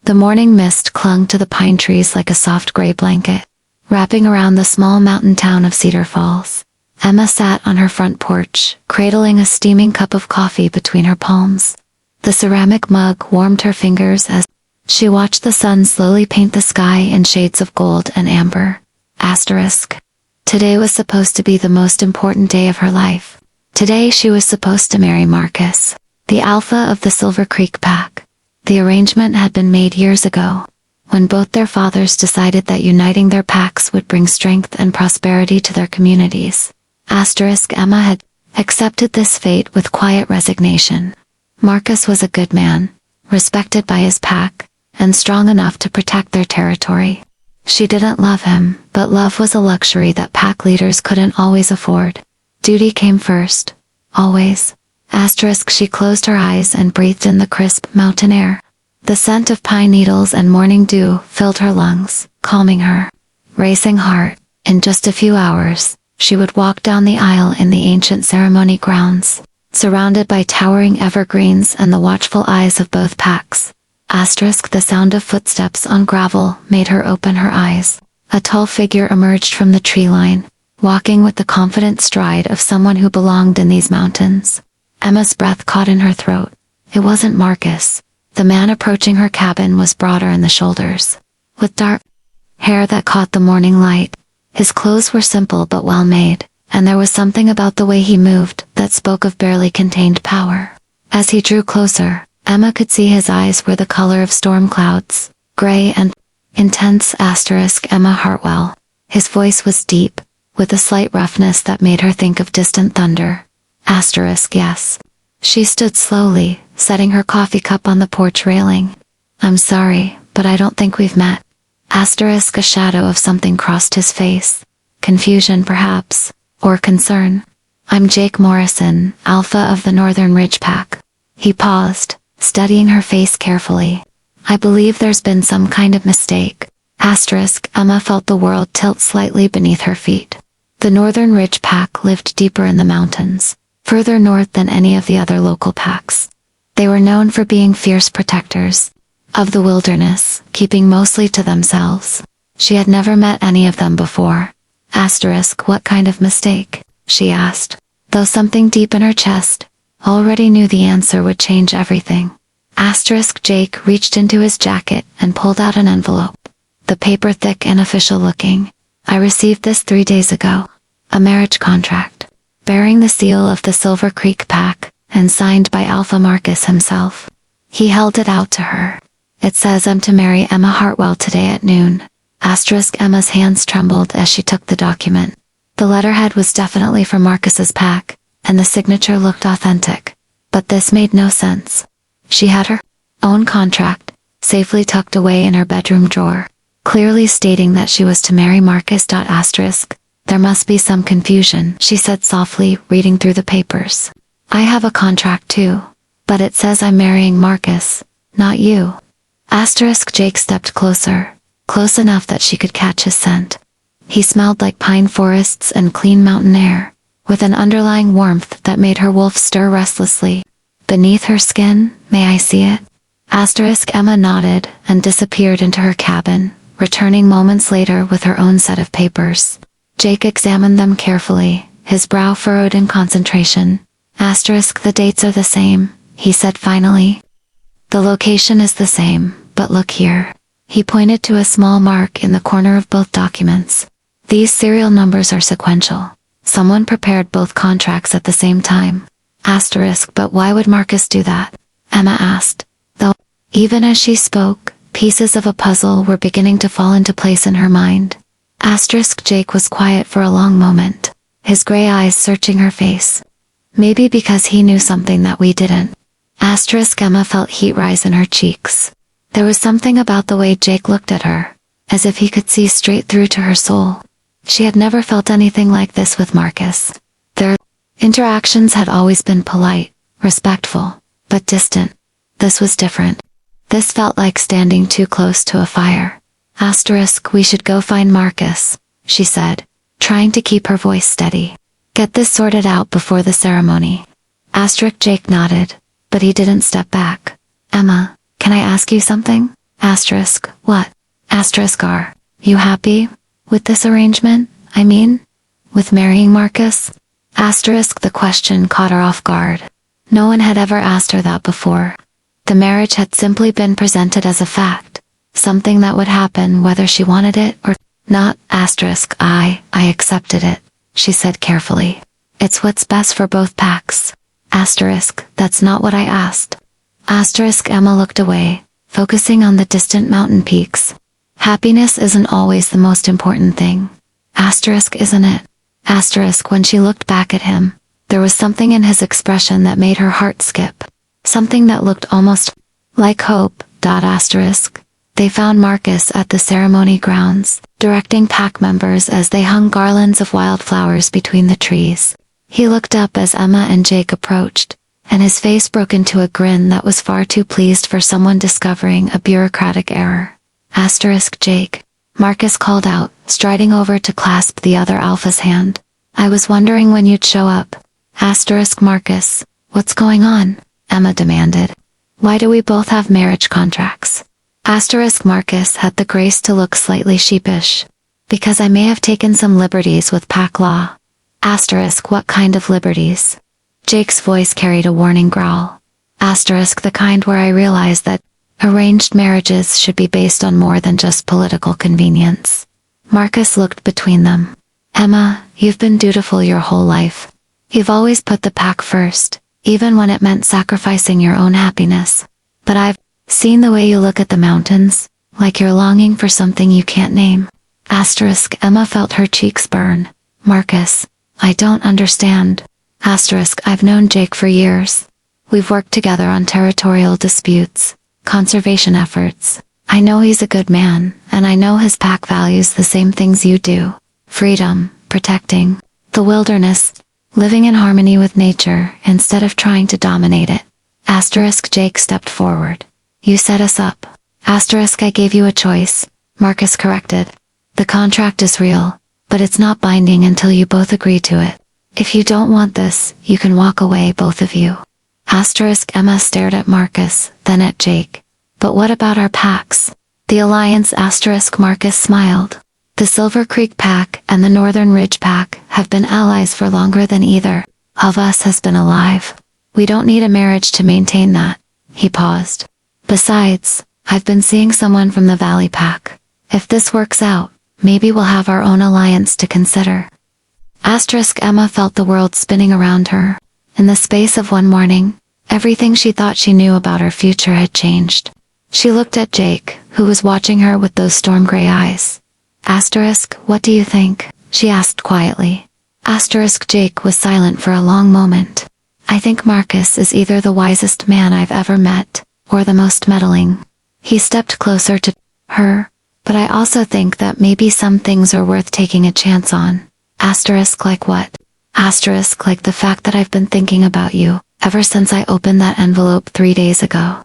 The morning mist clung to the pine trees like a soft gray blanket, wrapping around the small mountain town of Cedar Falls. Emma sat on her front porch, cradling a steaming cup of coffee between her palms. The ceramic mug warmed her fingers as she watched the sun slowly paint the sky in shades of gold and amber. Asterisk. Today was supposed to be the most important day of her life. Today she was supposed to marry Marcus, the alpha of the Silver Creek Pack. The arrangement had been made years ago, when both their fathers decided that uniting their packs would bring strength and prosperity to their communities. Emma had accepted this fate with quiet resignation. Marcus was a good man, respected by his pack, and strong enough to protect their territory. She didn't love him, but love was a luxury that pack leaders couldn't always afford. Duty came first. Always. She closed her eyes and breathed in the crisp mountain air. The scent of pine needles and morning dew filled her lungs, calming her racing heart. In just a few hours, she would walk down the aisle in the ancient ceremony grounds, surrounded by towering evergreens and the watchful eyes of both packs. The sound of footsteps on gravel made her open her eyes. A tall figure emerged from the tree line, walking with the confident stride of someone who belonged in these mountains. Emma's breath caught in her throat. It wasn't Marcus. The man approaching her cabin was broader in the shoulders, with dark hair that caught the morning light. His clothes were simple but well made, and there was something about the way he moved that spoke of barely contained power. As he drew closer, Emma could see his eyes were the color of storm clouds, gray and intense. Emma Hartwell. His voice was deep, with a slight roughness that made her think of distant thunder. Yes. She stood slowly, setting her coffee cup on the porch railing. I'm sorry, but I don't think we've met. A shadow of something crossed his face. Confusion perhaps, or concern. I'm Jake Morrison, alpha of the Northern Ridge Pack. He paused, studying her face carefully. I believe there's been some kind of mistake. Emma felt the world tilt slightly beneath her feet. The Northern Ridge Pack lived deeper in the mountains, further north than any of the other local packs. They were known for being fierce protectors of the wilderness, keeping mostly to themselves. She had never met any of them before. What kind of mistake? She asked, though something deep in her chest already knew the answer would change everything. Jake reached into his jacket and pulled out an envelope. The paper thick and official looking. I received this 3 days ago. A marriage contract, bearing the seal of the Silver Creek Pack, and signed by Alpha Marcus himself. He held it out to her. It says I'm to marry Emma Hartwell today at noon. Emma's hands trembled as she took the document. The letterhead was definitely for Marcus's pack, and the signature looked authentic. But this made no sense. She had her own contract, safely tucked away in her bedroom drawer, clearly stating that she was to marry Marcus. There must be some confusion, she said softly, reading through the papers. I have a contract too, but it says I'm marrying Marcus, not you. Jake stepped closer, close enough that she could catch his scent. He smelled like pine forests and clean mountain air, with an underlying warmth that made her wolf stir restlessly. Beneath her skin, may I see it? Emma nodded and disappeared into her cabin, returning moments later with her own set of papers. Jake examined them carefully, his brow furrowed in concentration. The dates are the same, he said finally. The location is the same, but look here. He pointed to a small mark in the corner of both documents. These serial numbers are sequential. Someone prepared both contracts at the same time. But why would Marcus do that? Emma asked, though, even as she spoke, pieces of a puzzle were beginning to fall into place in her mind. Jake was quiet for a long moment, his gray eyes searching her face. Maybe because he knew something that we didn't. Emma felt heat rise in her cheeks. There was something about the way Jake looked at her, as if he could see straight through to her soul. She had never felt anything like this with Marcus. Their interactions had always been polite, respectful, but distant. This was different. This felt like standing too close to a fire. We should go find Marcus, she said, trying to keep her voice steady. Get this sorted out before the ceremony. Jake nodded, but he didn't step back. Emma, can I ask you something? Asterisk, what? Asterisk are you happy with this arrangement? I mean, with marrying Marcus? Asterisk, the question caught her off guard. No one had ever asked her that before. The marriage had simply been presented as a fact, something that would happen whether she wanted it or not. Asterisk, I accepted it, she said carefully. It's what's best for both packs. Asterisk, that's not what I asked. Asterisk, Emma looked away, focusing on the distant mountain peaks. Happiness isn't always the most important thing. Asterisk, isn't it? Asterisk, when she looked back at him, there was something in his expression that made her heart skip. Something that looked almost like hope. Asterisk. They found Marcus at the ceremony grounds, directing pack members as they hung garlands of wildflowers between the trees. He looked up as Emma and Jake approached, and his face broke into a grin that was far too pleased for someone discovering a bureaucratic error. Asterisk, Jake, Marcus called out, striding over to clasp the other alpha's hand. I was wondering when you'd show up. Asterisk, Marcus, what's going on? Emma demanded. Why do we both have marriage contracts? Asterisk, Marcus had the grace to look slightly sheepish. Because I may have taken some liberties with pack law. Asterisk, what kind of liberties? Jake's voice carried a warning growl. Asterisk, the kind where I realized that arranged marriages should be based on more than just political convenience. Marcus looked between them. Emma, you've been dutiful your whole life. You've always put the pack first, even when it meant sacrificing your own happiness. But I've seen the way you look at the mountains, like you're longing for something you can't name. Asterisk, Emma felt her cheeks burn. Marcus, I don't understand. Asterisk, I've known Jake for years. We've worked together on territorial disputes, conservation efforts. I know he's a good man, and I know his pack values the same things you do. Freedom, protecting the wilderness, living in harmony with nature instead of trying to dominate it. Asterisk, Jake stepped forward. You set us up. Asterisk, I gave you a choice, Marcus corrected. The contract is real, but it's not binding until you both agree to it. If you don't want this, you can walk away, both of you. Asterisk, Emma stared at Marcus, then at Jake. But what about our packs? The Alliance. Asterisk, Marcus smiled. The Silver Creek Pack and the Northern Ridge Pack have been allies for longer than either of us has been alive. We don't need a marriage to maintain that. He paused. Besides, I've been seeing someone from the Valley Pack. If this works out, maybe we'll have our own alliance to consider. Asterisk, Emma felt the world spinning around her. In the space of one morning, everything she thought she knew about her future had changed. She looked at Jake, who was watching her with those storm-gray eyes. Asterisk, what do you think? She asked quietly. Asterisk, Jake was silent for a long moment. I think Marcus is either the wisest man I've ever met, or the most meddling. He stepped closer to her, but I also think that maybe some things are worth taking a chance on. Asterisk, like what? Asterisk, like the fact that I've been thinking about you, ever since I opened that envelope 3 days ago.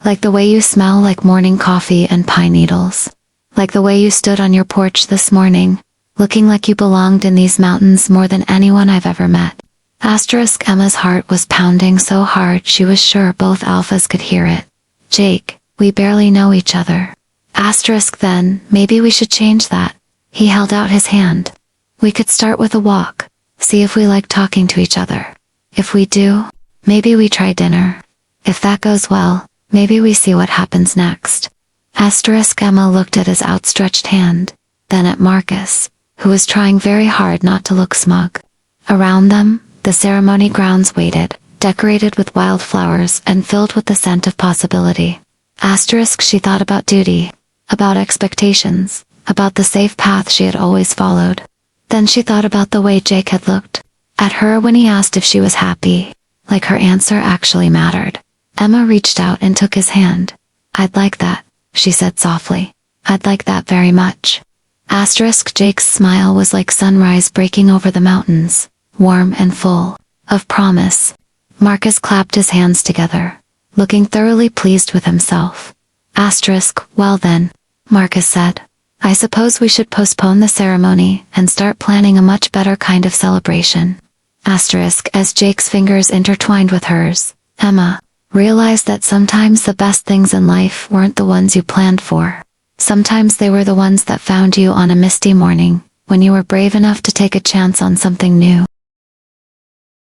Like the way you smell like morning coffee and pine needles. Like the way you stood on your porch this morning, looking like you belonged in these mountains more than anyone I've ever met. Asterisk, Emma's heart was pounding so hard she was sure both alphas could hear it. Jake, we barely know each other. Asterisk, then, maybe we should change that. He held out his hand. We could start with a walk, see if we like talking to each other. If we do, maybe we try dinner. If that goes well, maybe we see what happens next. Asterisk, Emma looked at his outstretched hand, then at Marcus, who was trying very hard not to look smug. Around them, the ceremony grounds waited, decorated with wildflowers and filled with the scent of possibility. Asterisk, she thought about duty, about expectations, about the safe path she had always followed. Then she thought about the way Jake had looked at her when he asked if she was happy, like her answer actually mattered. Emma reached out and took his hand. I'd like that, she said softly. I'd like that very much. Asterisk, Jake's smile was like sunrise breaking over the mountains, warm and full of promise. Marcus clapped his hands together, looking thoroughly pleased with himself. Asterisk, well then, Marcus said. I suppose we should postpone the ceremony and start planning a much better kind of celebration. Asterisk, as Jake's fingers intertwined with hers. Emma, Realize that sometimes the best things in life weren't the ones you planned for. Sometimes they were the ones that found you on a misty morning, when you were brave enough to take a chance on something new.